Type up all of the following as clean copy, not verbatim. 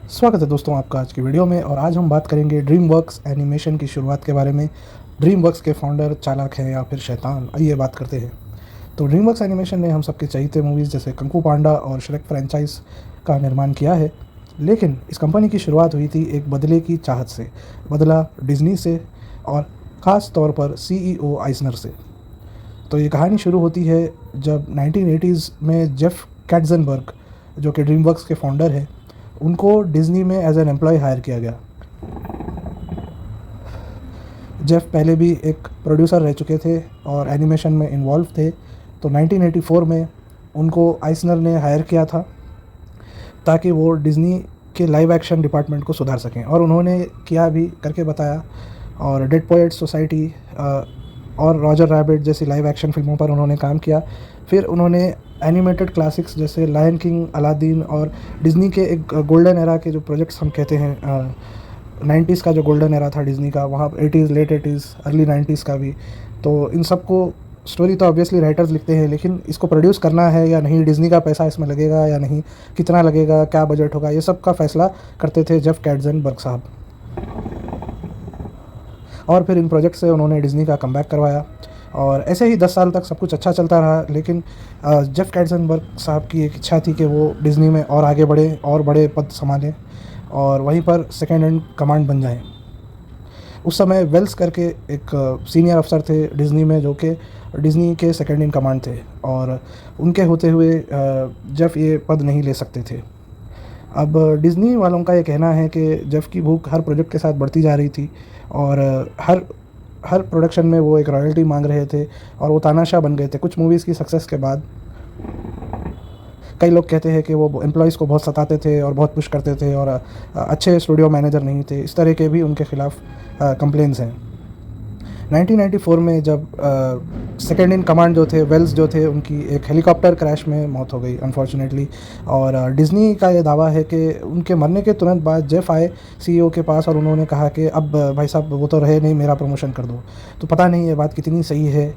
स्वागत है दोस्तों आपका आज की वीडियो में। और आज हम बात करेंगे ड्रीम वर्क्स एनिमेशन की शुरुआत के बारे में। ड्रीम वर्क्स के फाउंडर चालाक हैं या फिर शैतान, आइए बात करते हैं। तो ड्रीम वर्क्स एनिमेशन ने हम सबके चहीते मूवीज़ जैसे कंकू पांडा और श्रेक फ्रेंचाइज का निर्माण किया है। लेकिन इस कंपनी की शुरुआत हुई थी एक बदले की चाहत से, बदला डिज्नी से और ख़ास तौर पर सीईओ आइसनर से। तो ये कहानी शुरू होती है जब 1980s में जेफ कैट्ज़नबर्ग, जो कि ड्रीम वर्क्स के फाउंडर हैं, उनको डिज़नी में एज एन एम्प्लॉय हायर किया गया। जेफ पहले भी एक प्रोड्यूसर रह चुके थे और एनिमेशन में इन्वॉल्व थे। तो 1984 में उनको आइसनर ने हायर किया था ताकि वो डिज़नी के लाइव एक्शन डिपार्टमेंट को सुधार सकें, और उन्होंने किया भी, करके बताया। और डेड पोएट्स सोसाइटी और रॉजर रैबिट जैसी लाइव एक्शन फिल्मों पर उन्होंने काम किया। फिर उन्होंने एनिमेटेड क्लासिक्स जैसे लायन किंग, अलादीन और डिज़नी के एक गोल्डन एरा के जो प्रोजेक्ट्स हम कहते हैं, 90s का जो गोल्डन एरा था डिज़नी का, वहाँ 80s, late 80s, early 90s का भी। तो इन सब को स्टोरी तो ऑब्वियसली राइटर्स लिखते हैं, लेकिन इसको प्रोड्यूस करना है या नहीं, डिज़नी का पैसा इसमें लगेगा या नहीं, कितना लगेगा, क्या बजट होगा, ये सब का फैसला करते थे जेफ कैट्ज़नबर्ग साहब। और फिर इन प्रोजेक्ट से उन्होंने डिज़नी का कमबैक करवाया और ऐसे ही 10 साल तक सब कुछ अच्छा चलता रहा। लेकिन जेफ कैट्ज़नबर्ग साहब की एक इच्छा थी कि वो डिज़नी में और आगे बढ़े और बड़े पद संभालें और वहीं पर सेकेंड हैंड कमांड बन जाएं। उस समय वेल्स करके एक सीनियर अफसर थे डिज़नी में, जो कि डिज़नी के सेकेंड इन कमांड थे, और उनके होते हुए जेफ ये पद नहीं ले सकते थे। अब डिज़नी वालों का ये कहना है कि जेफ की भूख हर प्रोजेक्ट के साथ बढ़ती जा रही थी और हर प्रोडक्शन में वो एक रॉयल्टी मांग रहे थे और वो तानाशाह बन गए थे। कुछ मूवीज़ की सक्सेस के बाद कई लोग कहते हैं कि वो एम्प्लॉयज़ को बहुत सताते थे और बहुत पुश करते थे और अच्छे स्टूडियो मैनेजर नहीं थे। इस तरह के भी उनके ख़िलाफ़ कंप्लेंट्स हैं। 1994 में जब सेकेंड इन कमांड जो थे, वेल्स जो थे, उनकी एक हेलीकॉप्टर क्रैश में मौत हो गई अनफॉर्चुनेटली। और डिज़नी का ये दावा है कि उनके मरने के तुरंत बाद जेफ आए सीईओ के पास और उन्होंने कहा कि अब भाई साहब वो तो रहे नहीं, मेरा प्रमोशन कर दो। तो पता नहीं ये बात कितनी सही है,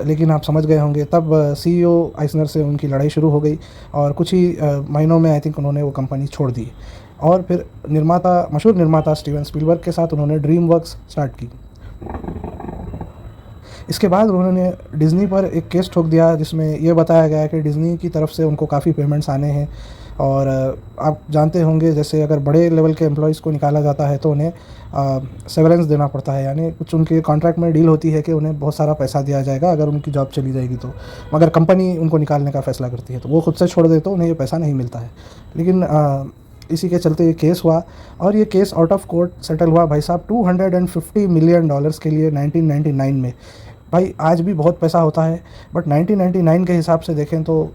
लेकिन आप समझ गए होंगे। तब सीईओ आइसनर से उनकी लड़ाई शुरू हो गई और कुछ ही महीनों में आई थिंक उन्होंने वो कंपनी छोड़ दी। और फिर मशहूर निर्माता स्टीवन स्पीलबर्ग के साथ उन्होंने ड्रीम वर्क्स स्टार्ट की। इसके बाद उन्होंने डिज़नी पर एक केस ठोक दिया जिसमें ये बताया गया कि डिज़नी की तरफ से उनको काफ़ी पेमेंट्स आने हैं। और आप जानते होंगे, जैसे अगर बड़े लेवल के एम्प्लॉयज़ को निकाला जाता है तो उन्हें सेवरेंस देना पड़ता है, यानी कुछ उनके कॉन्ट्रैक्ट में डील होती है कि उन्हें बहुत सारा पैसा दिया जाएगा अगर उनकी जॉब चली जाएगी तो। मगर कंपनी उनको निकालने का फ़ैसला करती है तो वो खुद से छोड़ दे तो उन्हें ये पैसा नहीं मिलता है। लेकिन इसी के चलते ये केस हुआ और ये case out of court settle हुआ भाई साहब $250 मिलियन के लिए 1999 में। भाई आज भी बहुत पैसा होता है, बट 1999 के हिसाब से देखें तो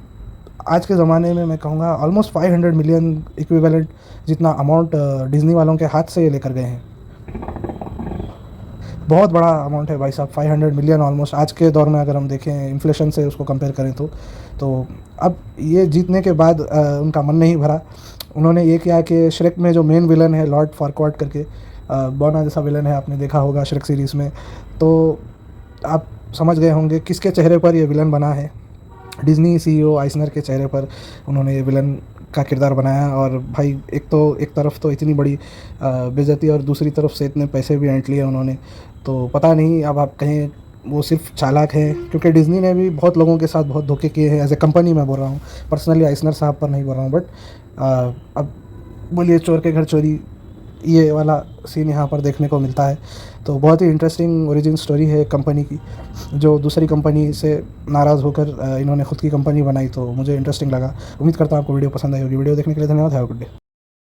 आज के ज़माने में मैं कहूँगा ऑलमोस्ट 500 मिलियन इक्विवेलेंट जितना अमाउंट डिज़नी वालों के हाथ से ये लेकर गए हैं। बहुत बड़ा अमाउंट है भाई साहब, 500 मिलियन ऑलमोस्ट आज के दौर में अगर हम देखें इन्फ्लेशन से उसको कंपेयर करें तो अब ये जीतने के बाद उनका मन नहीं भरा। उन्होंने ये किया कि श्रेक में जो मेन विलन है लॉर्ड फारक्वाड करके, बॉना जैसा विलन है, आपने देखा होगा श्रेक सीरीज़ में, तो आप समझ गए होंगे किसके चेहरे पर ये विलन बना है। डिज़नी सीईओ आइसनर के चेहरे पर उन्होंने ये विलन का किरदार बनाया। और भाई एक तरफ तो इतनी बड़ी बेइज्जती और दूसरी तरफ से इतने पैसे भी ऐंठ लिए उन्होंने। तो पता नहीं, अब आप कहें वो सिर्फ चालाक हैं, क्योंकि डिज़नी ने भी बहुत लोगों के साथ बहुत धोखे किए हैं। एज ए कंपनी मैं बोल रहा हूँ, पर्सनली आइसनर साहब पर नहीं बोल रहा हूँ। बट अब बोलिए चोर के घर चोरी, ये वाला सीन यहाँ पर देखने को मिलता है। तो बहुत ही इंटरेस्टिंग ओरिजिन स्टोरी है कंपनी की, जो दूसरी कंपनी से नाराज़ होकर इन्होंने ख़ुद की कंपनी बनाई। तो मुझे इंटरेस्टिंग लगा। उम्मीद करता हूँ आपको वीडियो पसंद आई होगी। वीडियो देखने के लिए धन्यवाद। Have a good day.